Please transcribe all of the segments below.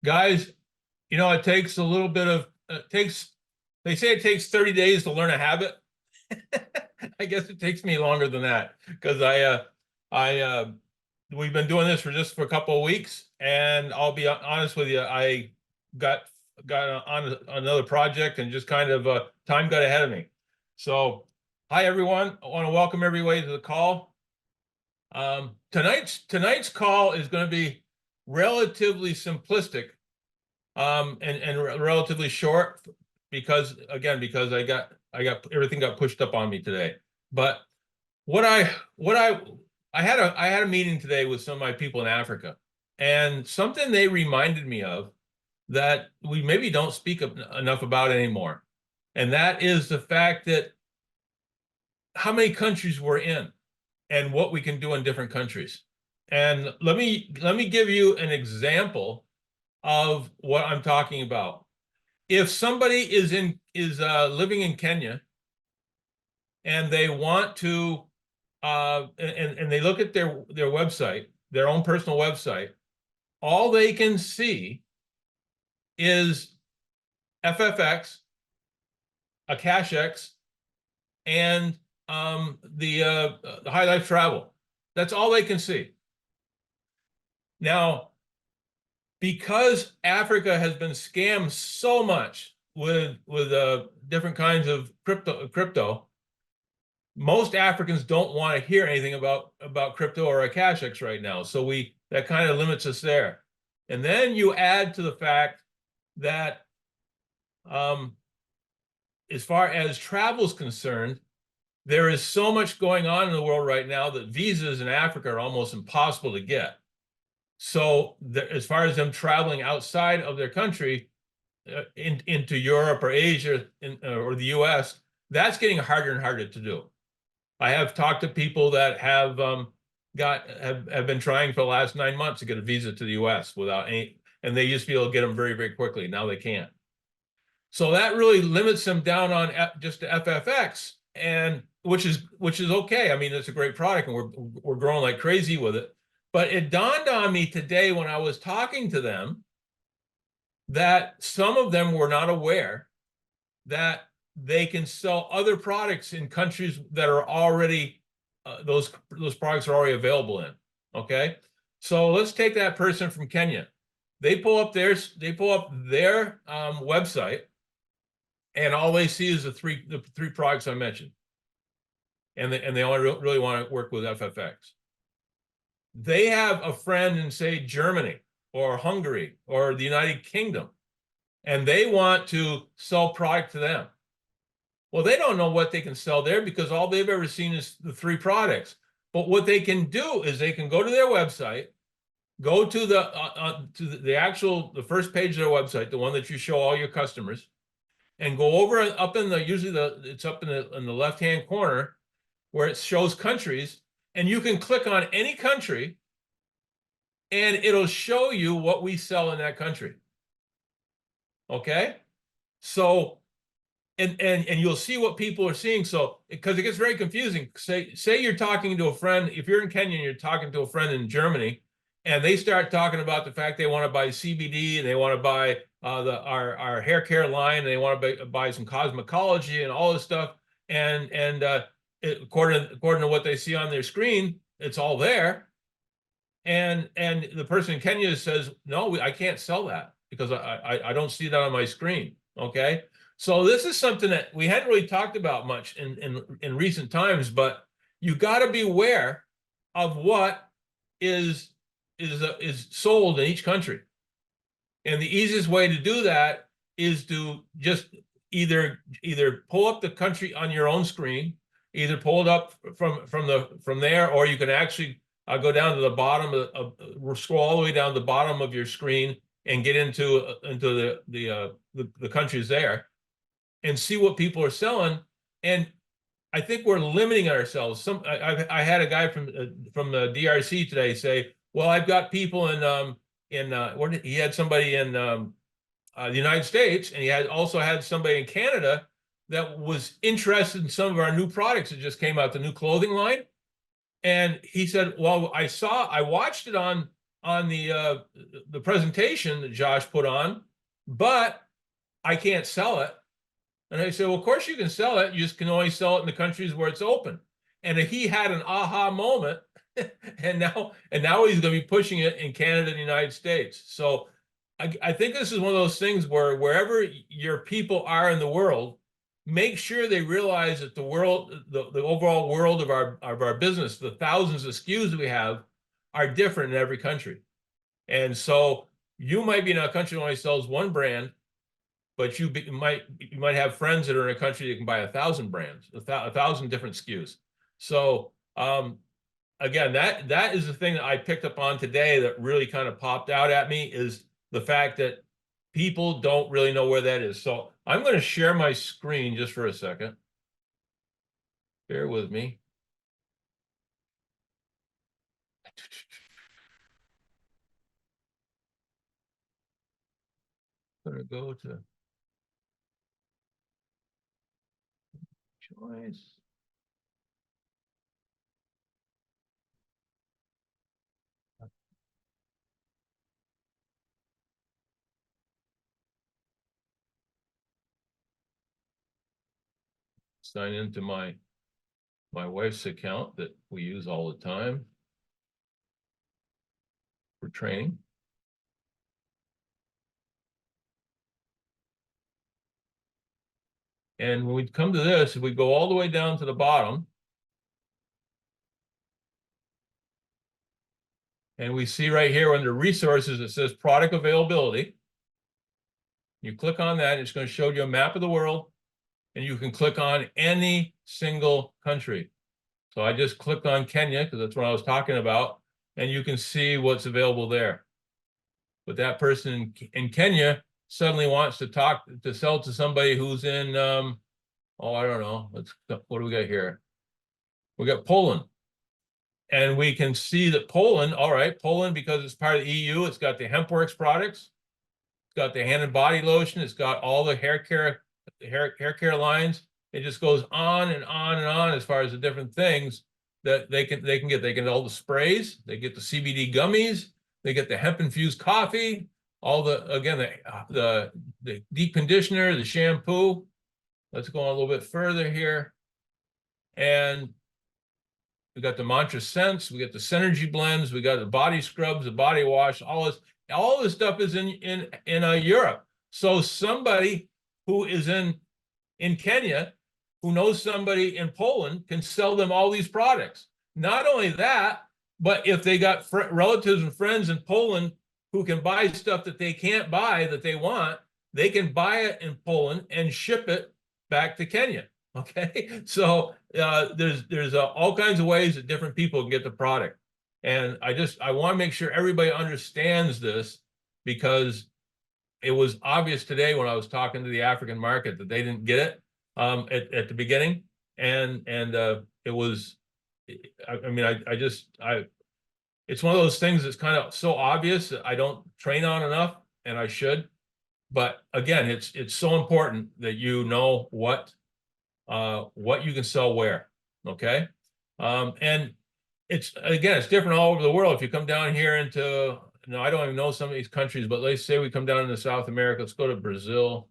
Guys, it takes a little bit of, they say it takes 30 days to learn a habit. I guess it takes me longer than that because we've been doing this for a couple of weeks, and I'll be honest with you, I got on another project and just kind of time got ahead of me. So, hi everyone. I want to welcome everybody to the call. Tonight's call is going to be relatively simplistic, and relatively short because everything got pushed up on me today. But I had a meeting today with some of my people in Africa, and something they reminded me of that we maybe don't speak enough about anymore, and that is the fact that how many countries we're in and what we can do in different countries. And let me give you an example of what I'm talking about. If somebody is living in Kenya and they want to and they look at their website, their own personal website, all they can see is FFX, AkashX, and the High Life Travel. That's all they can see. Now, because Africa has been scammed so much with different kinds of crypto, most Africans don't want to hear anything about crypto or AkashX right now. So that kind of limits us there. And then you add to the fact that as far as travel is concerned, there is so much going on in the world right now that visas in Africa are almost impossible to get. So as far as them traveling outside of their country into Europe or Asia or the US, that's getting harder and harder to do. I have talked to people that have been trying for the last 9 months to get a visa to the US without any, and they used to be able to get them very, very quickly. Now they can't. So that really limits them down on just the FFX, and which is okay. I mean, it's a great product, and we're growing like crazy with it. But it dawned on me today when I was talking to them that some of them were not aware that they can sell other products in countries that are already those products are already available in. Okay, so let's take that person from Kenya. They pull up their website, and all they see is the three products I mentioned, and they only really want to work with FFX. They have a friend in, say, Germany or Hungary or the United Kingdom, and they want to sell product to them. Well, they don't know what they can sell there because all they've ever seen is the three products. But what they can do is they can go to their website, go to the first page of their website, the one that you show all your customers, and go over up in it's up in the left-hand corner where it shows countries, and you can click on any country and it'll show you what we sell in that country. Okay? So and you'll see what people are seeing. So because it gets very confusing. Say you're talking to a friend, if you're in Kenya and you're talking to a friend in Germany, and they start talking about the fact they want to buy CBD and they want to buy our hair care line, and they want to buy some cosmetology and all this stuff, and according to what they see on their screen, it's all there. And the person in Kenya says, no, I can't sell that because I don't see that on my screen. Okay. So this is something that we hadn't really talked about much in recent times, but you got to be aware of what is sold in each country. And the easiest way to do that is to just either pull up the country on your own screen, either pull it up from there, or you can actually go down to the bottom scroll all the way down to the bottom of your screen and get into the countries there and see what people are selling. And I think we're limiting ourselves. I had a guy from the DRC today say, well, I've got people he had somebody in the United States, and he also had somebody in Canada that was interested in some of our new products that just came out, the new clothing line. And he said, well, I watched it on on the presentation that Josh put on, but I can't sell it. And I said, well, of course you can sell it. You just can only sell it in the countries where it's open. And he had an aha moment, and now he's going to be pushing it in Canada and the United States. So I think this is one of those things where wherever your people are in the world, make sure they realize that the world, the overall world of our business, the thousands of SKUs we have, are different in every country. And so you might be in a country that only sells one brand, but you might have friends that are in a country that can buy 1,000 brands, 1,000 different SKUs. So again, that is the thing that I picked up on today that really kind of popped out at me, is the fact that people don't really know where that is. So I'm going to share my screen just for a second. Bear with me. I'm going to go to choice. Sign into my wife's account that we use all the time for training. And when we come to this, if we go all the way down to the bottom, and we see right here under resources, it says product availability. You click on that, it's going to show you a map of the world, and you can click on any single country. So I just clicked on Kenya because that's what I was talking about, and you can see what's available there. But that person in Kenya suddenly wants to sell to somebody who's in, oh, I don't know. What do we got here? We got Poland. And we can see that Poland, all right, Poland, because it's part of the EU, it's got the HempWorks products, it's got the hand and body lotion, it's got all the hair care lines. It just goes on and on and on as far as the different things that they can get. They get all the sprays, they get the CBD gummies, they get the hemp infused coffee, all the, again, the deep conditioner, the shampoo. Let's go on a little bit further here. And we got the Mantra Scents, we got the Synergy blends, we got the body scrubs, the body wash, all this stuff is in Europe. So somebody who is in Kenya, who knows somebody in Poland, can sell them all these products. Not only that, but if they got relatives and friends in Poland who can buy stuff that they can't buy that they want, they can buy it in Poland and ship it back to Kenya. Okay, so there's all kinds of ways that different people can get the product, and I want to make sure everybody understands this, because it was obvious today when I was talking to the African market that they didn't get it at the beginning, and it was, I mean, it's one of those things that's kind of so obvious that I don't train on enough, and I should, but again, it's so important that you know what you can sell where, okay? And it's different all over the world. If you come down here into, I don't even know some of these countries, but let's say we come down into South America, let's go to Brazil.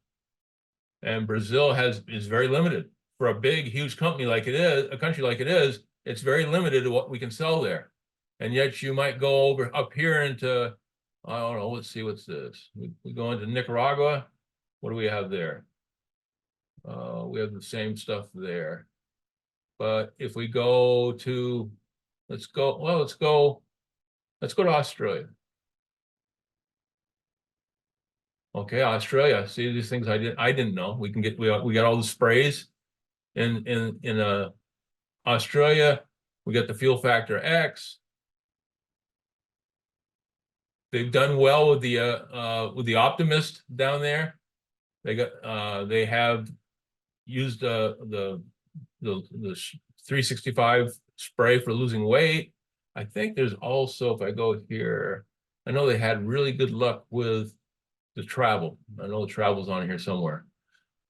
And Brazil is very limited. For a big, huge company like it is, a country like it is, it's very limited to what we can sell there. And yet you might go up here into, I don't know, let's see, what's this? We go into Nicaragua. What do we have there? We have the same stuff there. But if we go to, let's go to Australia. Okay, Australia. See these things I didn't know. We got all the sprays in Australia. We got the Fuel Factor X. They've done well with the Optimist down there. They have used the 365 spray for losing weight. I think there's also, if I go here, I know they had really good luck with the travel. I know the travel's on here somewhere,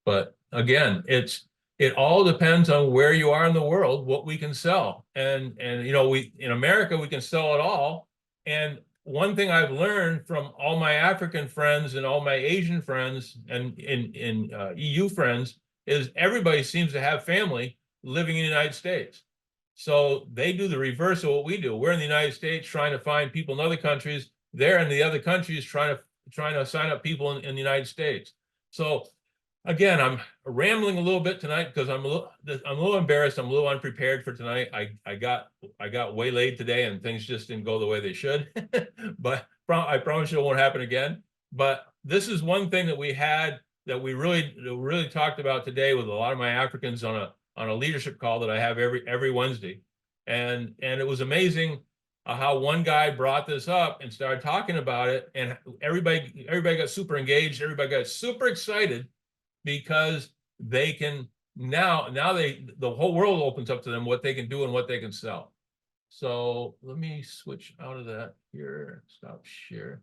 but again, it all depends on where you are in the world, what we can sell, and in America we can sell it all, and one thing I've learned from all my African friends and all my Asian friends and in EU friends is everybody seems to have family living in the United States. So they do the reverse of what we do. We're in the United States trying to find people in other countries. They're in the other countries trying to sign up people in the United States. So again, I'm rambling a little bit tonight because I'm a little embarrassed. I'm a little unprepared for tonight. I got waylaid today and things just didn't go the way they should. But I promise you it won't happen again. But this is one thing that we had that we really talked about today with a lot of my Africans on a leadership call that I have every Wednesday. And it was amazing how one guy brought this up and started talking about it, and everybody got super engaged. Everybody got super excited because they can now the whole world opens up to them what they can do and what they can sell. So let me switch out of that here, stop share.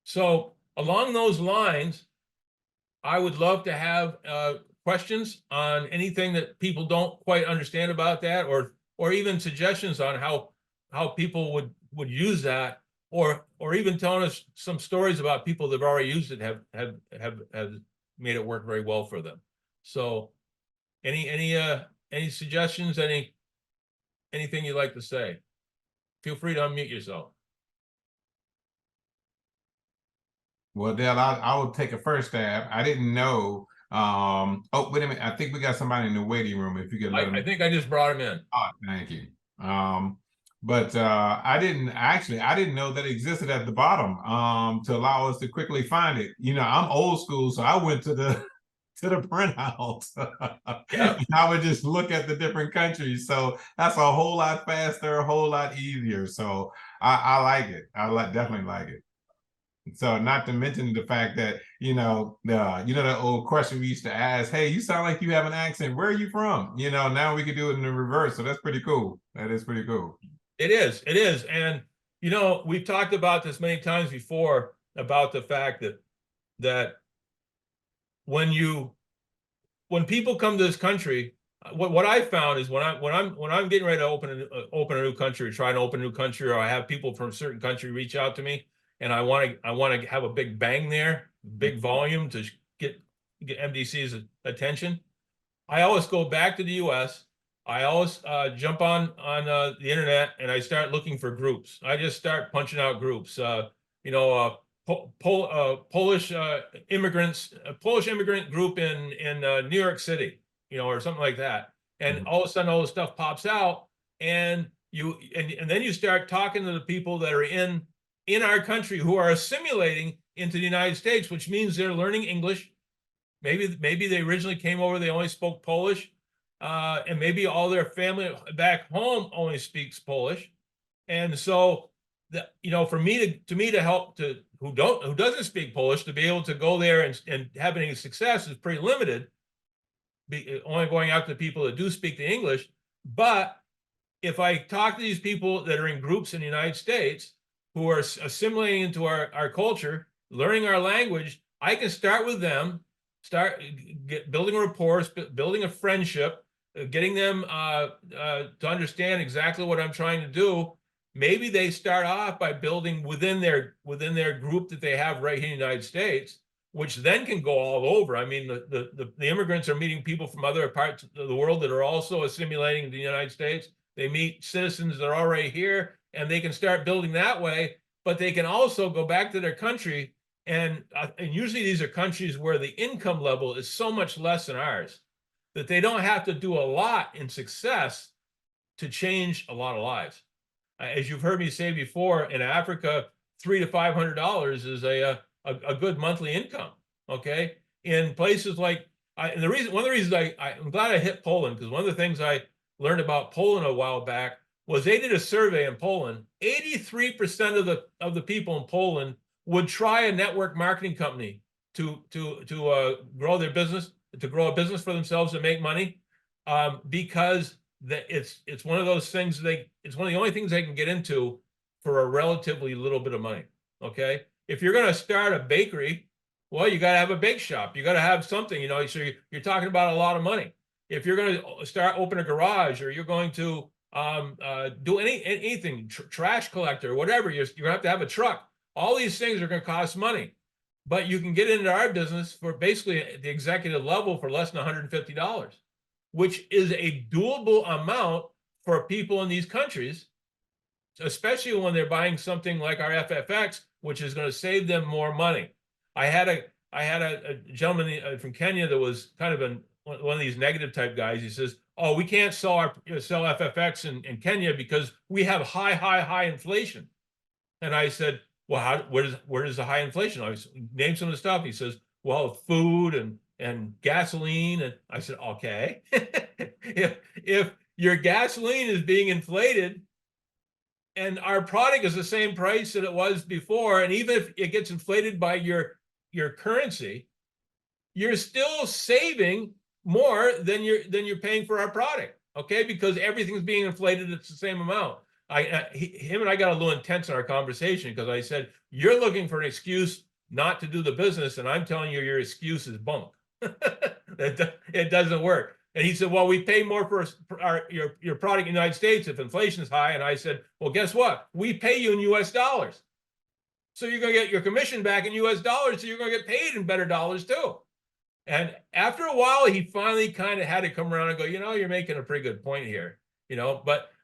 So along those lines, I would love to have questions on anything that people don't quite understand about that, or even suggestions on how people would use that, or even telling us some stories about people that have already used it have made it work very well for them. So any suggestions, anything you'd like to say? Feel free to unmute yourself. Well, Dale, I will take a first stab. I didn't know. Oh, wait a minute. I think we got somebody in the waiting room. If you could let them. I think I just brought him in. Oh, thank you. But I didn't know that existed at the bottom to allow us to quickly find it. You know, I'm old school, so I went to the printout. Yeah. I would just look at the different countries. So that's a whole lot faster, a whole lot easier. So I like it. Definitely like it. So not to mention the fact that, that old question we used to ask, hey, you sound like you have an accent. Where are you from? Now we could do it in the reverse. So that's pretty cool. That is pretty cool. It is. And, we've talked about this many times before about the fact that when people come to this country, what I found is when I'm getting ready to open a new country, or try to open a new country, or I have people from a certain country reach out to me, and I want to have a big bang there, big volume to get MDC's attention. I always go back to the U.S. I always jump on the internet and I start looking for groups. I just start punching out groups. Polish immigrants, a Polish immigrant group in New York City, or something like that. And all of a sudden, all this stuff pops out, and then you start talking to the people that are in our country who are assimilating into the United States, which means they're learning English. Maybe they originally came over, they only spoke Polish, and maybe all their family back home only speaks Polish. And so, for me to help who doesn't speak Polish to be able to go there and have any success is pretty limited. Only going out to people that do speak the English. But if I talk to these people that are in groups in the United States who are assimilating into our culture, learning our language, I can start with them, building a rapport, building a friendship, getting them to understand exactly what I'm trying to do. Maybe they start off by building within their group that they have right here in the United States, which then can go all over. I mean, the immigrants are meeting people from other parts of the world that are also assimilating in the United States. They meet citizens that are already here, and they can start building that way. But they can also go back to their country, and usually these are countries where the income level is so much less than ours that they don't have to do a lot in success to change a lot of lives. As you've heard me say before, in Africa, $300 to $500 is a good monthly income. Okay, in places like one of the reasons I'm glad I hit Poland, because one of the things I learned about Poland a while back was they did a survey in Poland. 83% of the people in Poland would try a network marketing company to grow their business, to grow a business for themselves and make money, because it's one of those things it's one of the only things they can get into for a relatively little bit of money. Okay, if you're going to start a bakery, well, you got to have a bake shop. You got to have something, so you're talking about a lot of money. If you're going to open a garage, or you're going to do anything, trash collector, whatever. You're gonna have to have a truck. All these things are going to cost money, but you can get into our business for basically the executive level for less than $150, which is a doable amount for people in these countries, especially when they're buying something like our FFX, which is going to save them more money. I had a gentleman from Kenya that was kind of one of these negative type guys. He says, "Oh, we can't sell FFX in Kenya because we have high inflation." And I said, "Well, where does the high inflation?" I named some of the stuff. He says, "Well, food and gasoline." And I said, "Okay, if your gasoline is being inflated and our product is the same price that it was before, and even if it gets inflated by your currency, you're still saving more than you're paying for our product, okay? Because everything's being inflated, it's the same amount." Him and I got a little intense in our conversation because I said, "You're looking for an excuse not to do the business, and I'm telling you your excuse is bunk." It doesn't work. And he said, "Well, we pay more for your product in the United States if inflation is high." And I said, "Well, guess what? We pay you in US dollars. So you're going to get your commission back in US dollars, so you're going to get paid in better dollars too." And after a while, he finally kind of had to come around and go, "You're making a pretty good point here."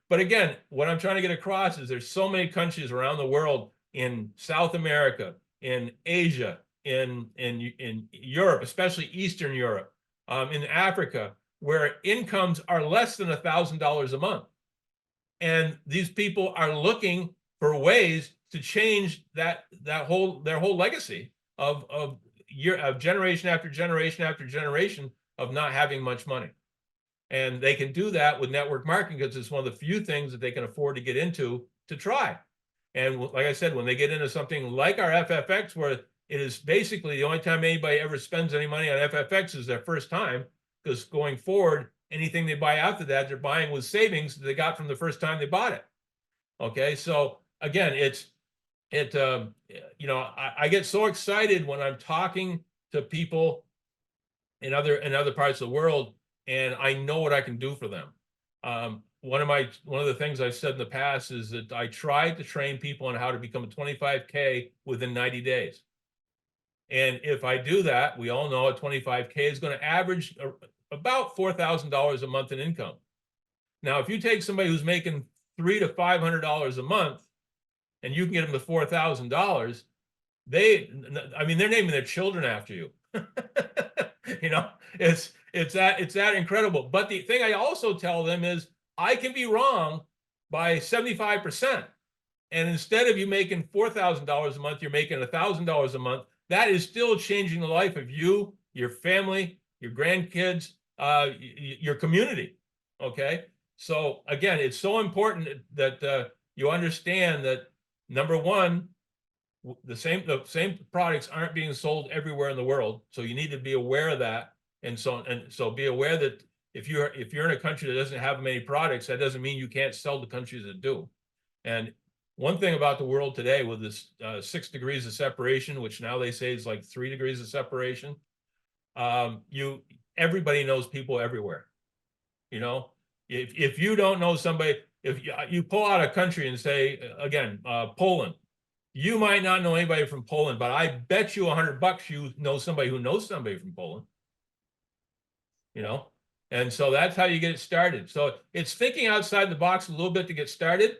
But again, what I'm trying to get across is there's so many countries around the world, in South America, in Asia, in Europe, especially Eastern Europe, in Africa, where incomes are less than $1,000 a month. And these people are looking for ways to change their whole legacy of generation after generation after generation of not having much money. And they can do that with network marketing because it's one of the few things that they can afford to get into to try. And like I said, when they get into something like our FFX, where it is basically the only time anybody ever spends any money on FFX is their first time, because going forward, anything they buy after that, they're buying with savings that they got from the first time they bought it. Okay, so again, I get so excited when I'm talking to people in other parts of the world, and I know what I can do for them. One of the things I've said in the past is that I tried to train people on how to become a 25K within 90 days. And if I do that, we all know a 25K is going to average about $4,000 a month in income. Now, if you take somebody who's making $300 to $500 a month, and you can get them to $4,000, they're naming their children after you. It's that incredible. But the thing I also tell them is, I can be wrong by 75%. And instead of you making $4,000 a month, you're making $1,000 a month. That is still changing the life of you, your family, your grandkids, your community. Okay. So again, it's so important that you understand that, number one, the same products aren't being sold everywhere in the world. So you need to be aware of that. And so be aware that if you're in a country that doesn't have many products, that doesn't mean you can't sell to countries that do. And one thing about the world today, with this 6 degrees of separation, which now they say is like 3 degrees of separation, everybody knows people everywhere. If you don't know somebody, if you pull out a country and say, again, Poland, you might not know anybody from Poland, but I bet you $100 you know somebody who knows somebody from Poland. And so that's how you get it started. So it's thinking outside the box a little bit to get started,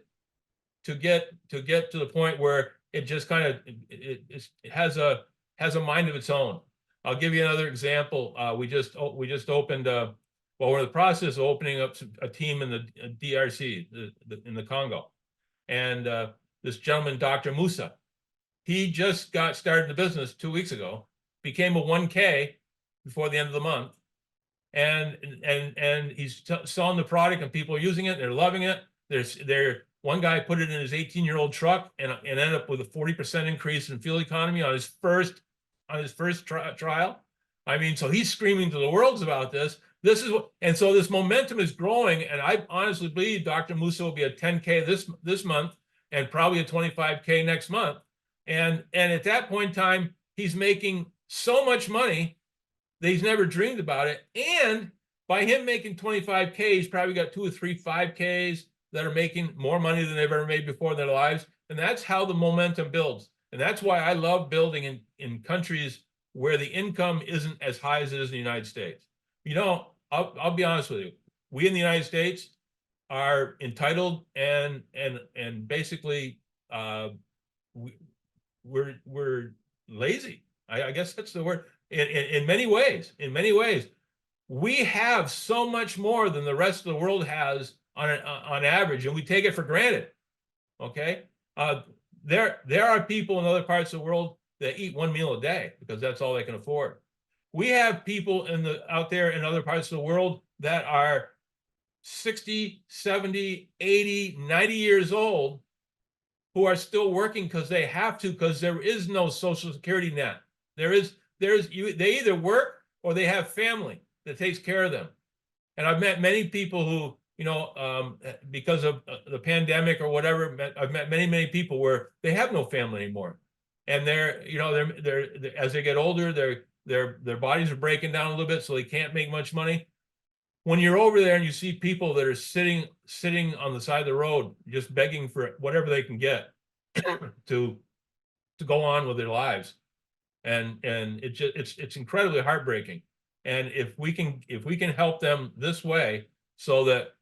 to get to the point where it just kind of it has a mind of its own. I'll give you another example. We just opened. We're in the process of opening up a team in the DRC, in the Congo, and this gentleman, Dr. Musa, he just got started in the business 2 weeks ago, became a 1K before the end of the month, and he's selling the product, and people are using it. They're loving it. One guy put it in his 18-year-old truck and ended up with a 40% increase in fuel economy on his first trial. So he's screaming to the world about this. And so this momentum is growing, and I honestly believe Dr. Musa will be a 10K this month and probably a 25K next month. And at that point in time, he's making so much money that he's never dreamed about it. And by him making 25K, he's probably got 2 or 3 5Ks, that are making more money than they've ever made before in their lives. And that's how the momentum builds. And that's why I love building in countries where the income isn't as high as it is in the United States. You know, I'll be honest with you. We in the United States are entitled and basically we're lazy. I guess that's the word. In many ways, we have so much more than the rest of the world has on average, and we take it for granted. Okay, there are people in other parts of the world that eat one meal a day because that's all they can afford. We have people out there in other parts of the world that are 60, 70, 80, 90 years old who are still working because they have to, because there is no social security net. They either work or they have family that takes care of them. And I've met many people who, you know, because of the pandemic or whatever, I've met many people where they have no family anymore. And they're as they get older, their bodies are breaking down a little bit, so they can't make much money. When you're over there and you see people that are sitting on the side of the road, just begging for whatever they can get to go on with their lives, and it's incredibly heartbreaking. And if we can help them this way, so that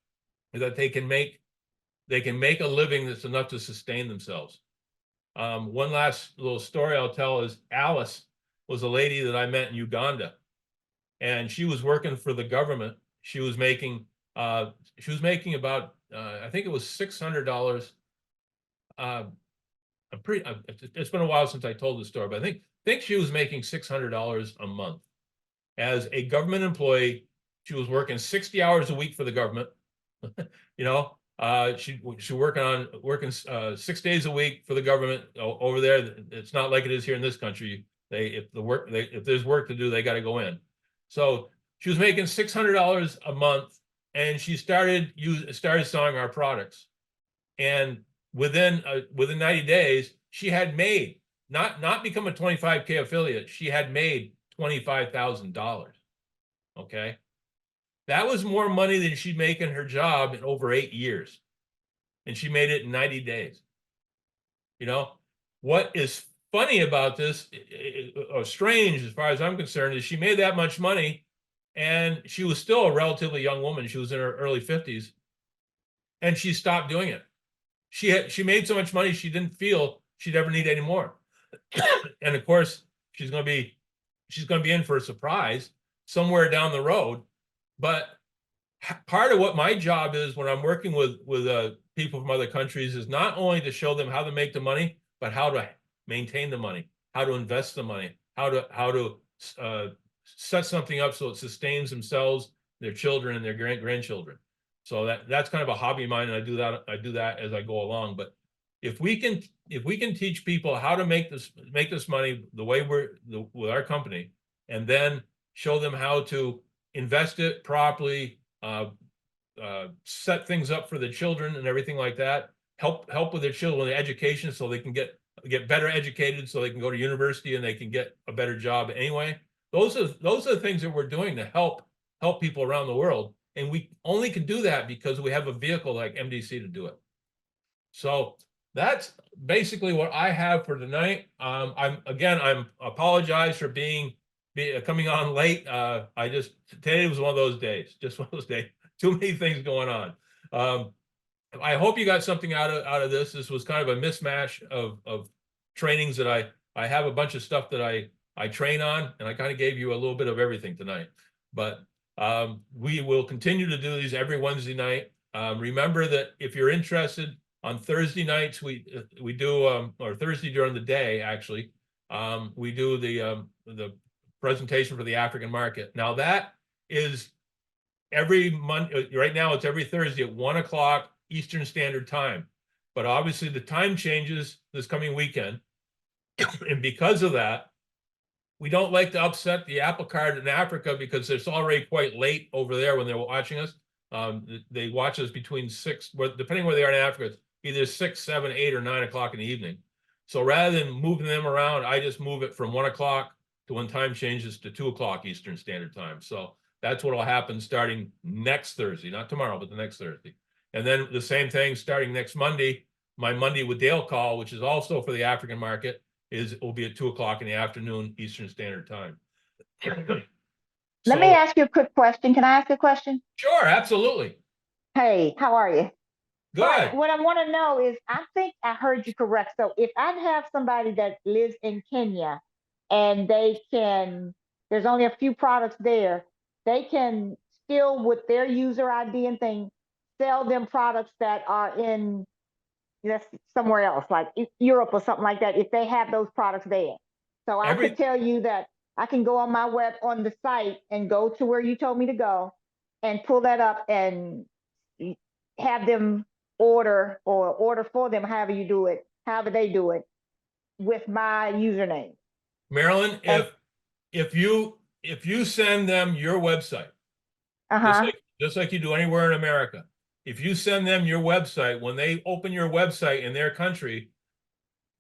they can make a living that's enough to sustain themselves. One last little story I'll tell is Alice was a lady that I met in Uganda, and she was working for the government. She was making about I think it was $600. It's been a while since I told the story, but I think she was making $600 a month as a government employee. She was working 60 hours a week for the government. You know, she working 6 days a week for the government over there. It's not like it is here in this country. If there's work to do, they got to go in. So she was making $600 a month, and she started selling our products. And within 90 days, she had made not become a 25K affiliate. She had made $25,000. Okay, that was more money than she'd make in her job in over 8 years, and she made it in 90 days. You know, what is funny about this, or strange as far as I'm concerned, is she made that much money, and she was still a relatively young woman. She was in her early 50s, and she stopped doing it. She made so much money she didn't feel she'd ever need any more. And of course, she's going to be in for a surprise somewhere down the road. But part of what my job is when I'm working with people from other countries is not only to show them how to make the money, but how to maintain the money, how to invest the money, how to set something up so it sustains themselves, their children, and their grandchildren. So that's kind of a hobby of mine, and I do that as I go along. But if we can teach people how to make this money the way with our company, and then show them how to invest it properly, set things up for the children and everything like that, help with their children with education so they can get better educated, so they can go to university and they can get a better job anyway. Those are the things that we're doing to help people around the world. And we only can do that because we have a vehicle like MDC to do it. So that's basically what I have for tonight. I'm apologize for coming on late. Today was one of those days, too many things going on. I hope you got something out of this. This was kind of a mismatch of trainings that I have a bunch of stuff that I train on, and I kind of gave you a little bit of everything tonight. But we will continue to do these every Wednesday night. Remember that if you're interested, on Thursday nights we do, or Thursday during the day actually, we do the presentation for the African market. Now that is every Monday. Right now it's every Thursday at 1 o'clock Eastern Standard Time. But obviously the time changes this coming weekend, and because of that, we don't like to upset the apple cart in Africa because it's already quite late over there when they're watching us. They watch us between 6, depending where they are in Africa, it's either 6, 7, 8, or 9 o'clock in the evening. So rather than moving them around, I just move it from 1 o'clock to when time changes to 2 o'clock Eastern Standard Time. So that's what will happen starting next Thursday, not tomorrow, but the next Thursday. And then the same thing starting next Monday, my Monday with Dale call, which is also for the African market, will be at 2 o'clock in the afternoon, Eastern Standard Time. Let me ask you a quick question. Can I ask a question? Sure, absolutely. Hey, how are you? Good. But what I want to know is, I think I heard you correct. So if I have somebody that lives in Kenya and there's only a few products there, they can still, with their user ID and thing, sell them products that are in somewhere else, like Europe or something like that, if they have those products there. So I could tell you that I can go on my on the site and go to where you told me to go and pull that up and have them order for them, however they do it, with my username. Marilyn, if you send them your website, just like you do anywhere in America, if you send them your website, when they open your website in their country,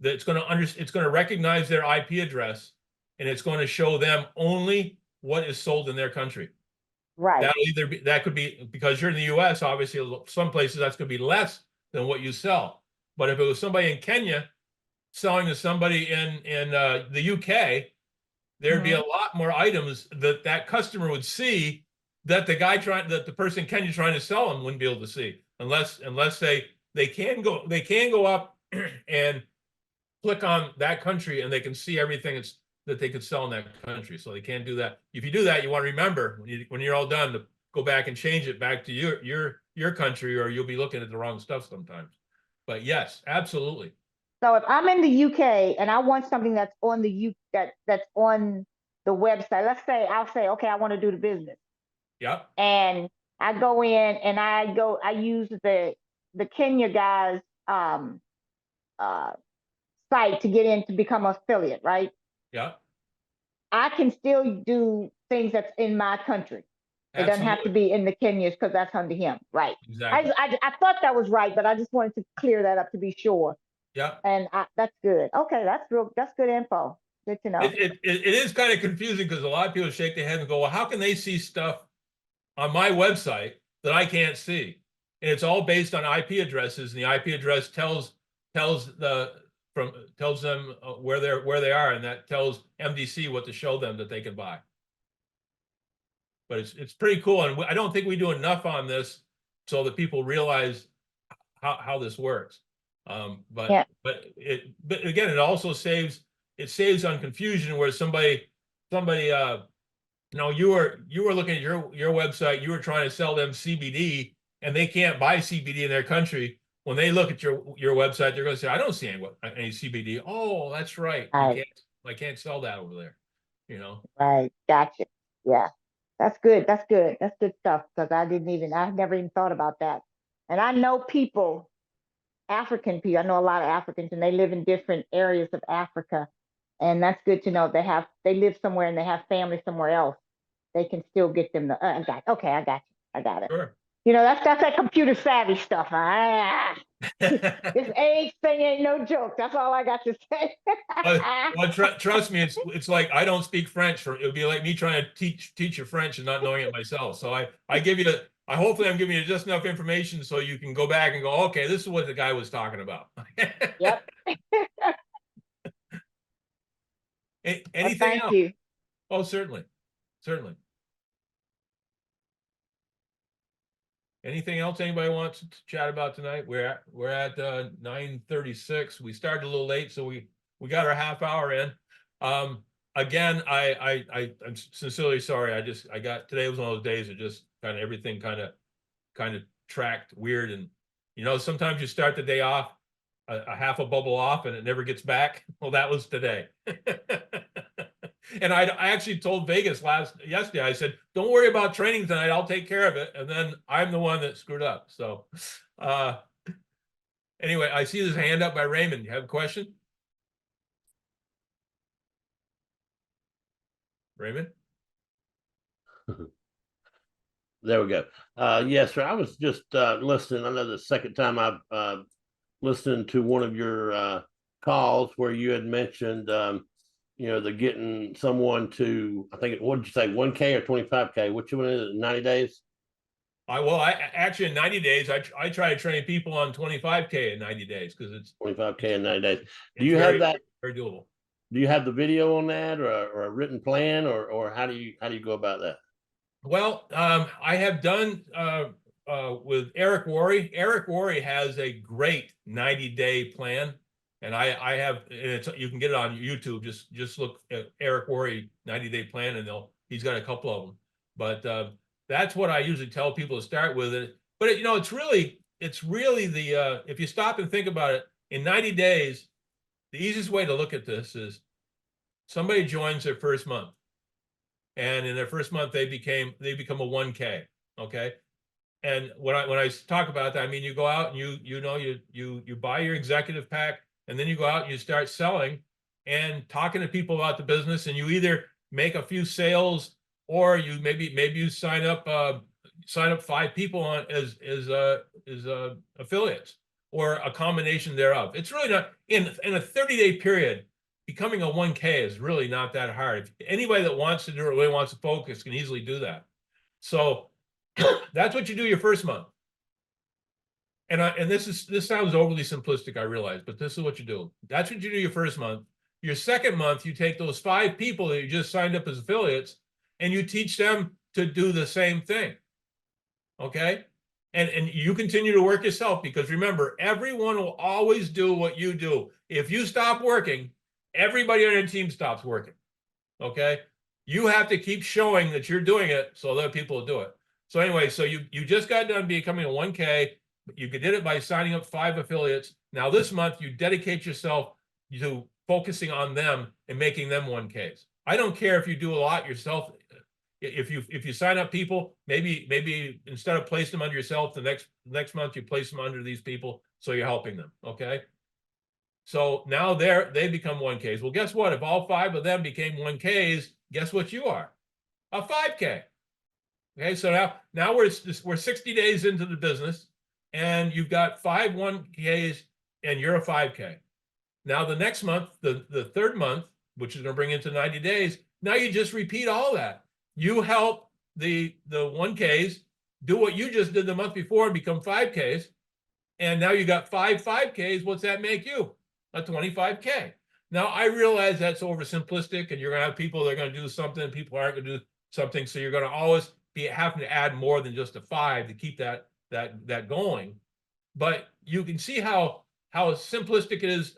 it's going to recognize their IP address, and it's going to show them only what is sold in their country. Right. That could be, because you're in the US, obviously some places that's going to be less than what you sell. But if it was somebody in Kenya selling to somebody in the UK, there'd be a lot more items that customer would see that the person in Kenya trying to sell them wouldn't be able to see, unless they can go up and click on that country and they can see everything that they could sell in that country. So they can't do that. If you do that, you want to remember when you're all done to go back and change it back to your country, or you'll be looking at the wrong stuff sometimes. But yes, absolutely. So if I'm in the UK and I want something that's on that's on the website, I'll say, okay, I want to do the business. Yep. And I go in and I use the Kenya guys site to get in to become an affiliate, right? Yeah. I can still do things that's in my country. It doesn't have to be in the Kenyas, because that's under him, right? Exactly. I thought that was right, but I just wanted to clear that up to be sure. Yeah. And that's good. Okay, that's good info. Good to know. It is kind of confusing, because a lot of people shake their head and go, well, how can they see stuff on my website that I can't see? And it's all based on IP addresses, and the IP address tells them where they are, and that tells MDC what to show them that they can buy. But it's pretty cool, and I don't think we do enough on this so that people realize how this works. But again, it also saves on confusion, where somebody you were looking at your website, you were trying to sell them CBD, and they can't buy CBD in their country. When they look at your website, they're going to say, I don't see any CBD. Oh, that's right. I can't sell that over there, Right. Gotcha. Yeah. That's good. That's good. That's good stuff, because I never even thought about that. And I know African people, I know a lot of Africans, and they live in different areas of Africa. And that's good to know. They live somewhere and they have family somewhere else. They can still get them I got it. Sure. That's that computer savvy stuff. This age thing ain't no joke. That's all I got to say. Well, trust me, it's like I don't speak French. It would be like me trying to teach you French and not knowing it myself. So hopefully I'm giving you just enough information so you can go back and go, okay, this is what the guy was talking about. Yep. Anything else? You. Oh, certainly. Anything else anybody wants to chat about tonight? We're at 9:36. We started a little late, so we got our half hour in. Again, I'm sincerely sorry. Today was one of those days that just kind of everything kind of tracked weird, and sometimes you start the day off a half a bubble off and it never gets back. Well, that was today. And I actually told Vegas yesterday, I said, don't worry about training tonight. I'll take care of it. And then I'm the one that screwed up. So anyway, I see this hand up by Raymond. You have a question? Raymond? There we go. Yes, sir. I was just listening. I know the second time I've listened to one of your calls where you had mentioned they're getting someone to, I think, what did you say, 1K or 25K? Which one is it, 90 days? I actually in 90 days, I try to train people on 25K in 90 days because it's 25K in 90 days. Do it's you very, have that? very doable. Do you have the video on that, or a written plan, or how do you go about that? Well, I have done with Eric Worre. Eric Worre has a great 90-day plan, and I have, and it's, you can get it on YouTube. Just look at Eric Worre 90-day plan, and he's got a couple of them. But that's what I usually tell people to start with it. But it's really the if you stop and think about it, in 90 days, the easiest way to look at this is somebody joins their first month. And in their first month, they become a 1K. Okay. And when I talk about that, I mean, you go out and you buy your executive pack, and then you go out and you start selling and talking to people about the business, and you either make a few sales, or you maybe you sign up 5 people on as affiliates, or a combination thereof. It's really not in a 30-day period. Becoming a 1K is really not that hard. If anybody that wants to do it, really wants to focus, can easily do that. So that's what you do your first month. And this sounds overly simplistic, I realize, but this is what you do. That's what you do your first month. Your second month, you take those 5 people that you just signed up as affiliates, and you teach them to do the same thing. Okay? And you continue to work yourself, because remember, everyone will always do what you do. If you stop working, everybody on your team stops working. Okay? You have to keep showing that you're doing it so other people will do it. So anyway, so you just got done becoming a 1K. You did it by signing up 5 affiliates. Now this month, you dedicate yourself to focusing on them and making them 1Ks. I don't care if you do a lot yourself. If you sign up people, maybe instead of placing them under yourself, the next month you place them under these people, so you're helping them. Okay. So now they become 1Ks. Well, guess what? If all 5 of them became 1Ks, guess what you are? A 5K. Okay, so now we're 60 days into the business, and you've got 5 1Ks, and you're a 5K. Now the next month, the third month, which is going to bring into 90 days, now you just repeat all that. You help the 1Ks do what you just did the month before and become 5Ks, and now you got 5 5Ks. What's that make you? A 25K. Now I realize that's oversimplistic, and you're going to have people that are going to do something, people aren't going to do something, so you're going to always be having to add more than just a 5 to keep that going. But you can see how simplistic it is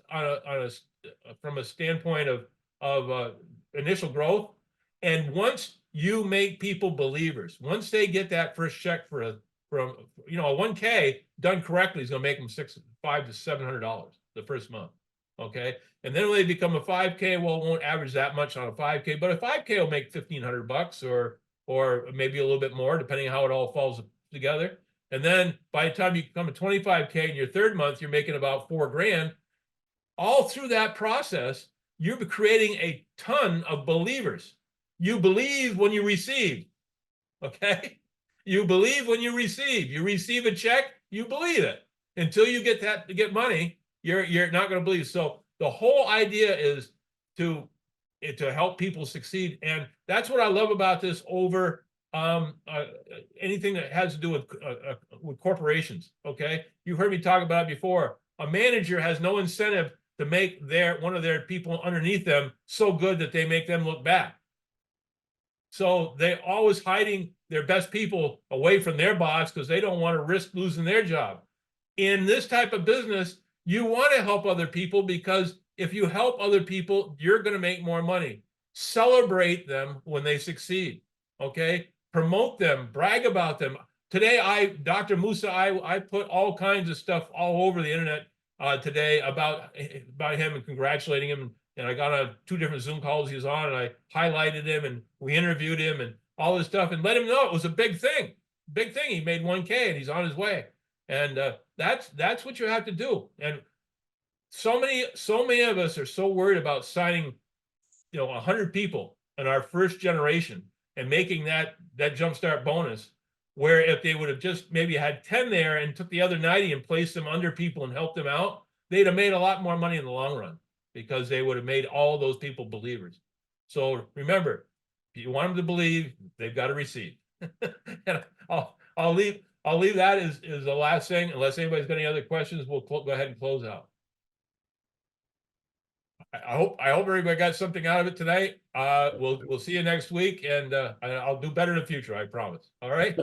from a standpoint of initial growth. And once you make people believers, once they get that first check from a 1K done correctly is going to make them $500 to $700 the first month. Okay. And then when they become a 5K, well, it won't average that much on a 5K, but a 5K will make $1,500 or maybe a little bit more, depending on how it all falls together. And then by the time you become a 25K in your third month, you're making about $4,000. All through that process, you're creating a ton of believers. You believe when you receive. Okay. You believe when you receive. You receive a check, you believe it. Until you get money, you're not going to believe. So the whole idea is to help people succeed, and that's what I love about this over anything that has to do with corporations. Okay, you've heard me talk about it before. A manager has no incentive to make one of their people underneath them so good that they make them look bad. So they're always hiding their best people away from their boss because they don't want to risk losing their job. In this type of business, you want to help other people, because if you help other people, you're going to make more money. Celebrate them when they succeed. Okay. Promote them, brag about them. Today, Dr. Musa, I put all kinds of stuff all over the internet today about him and congratulating him. And I got on 2 different Zoom calls he was on, and I highlighted him, and we interviewed him and all this stuff, and let him know it was a big thing. Big thing. He made 1K and he's on his way. And that's what you have to do. And so many of us are so worried about signing, 100 people in our first generation and making that jumpstart bonus, where if they would have just maybe had 10 there and took the other 90 and placed them under people and helped them out, they'd have made a lot more money in the long run, because they would have made all those people believers. So remember, if you want them to believe, they've got to receive. And I'll leave that as the last thing, unless anybody's got any other questions, we'll go ahead and close out. I hope everybody got something out of it tonight. We'll see you next week, and I'll do better in the future, I promise. All right?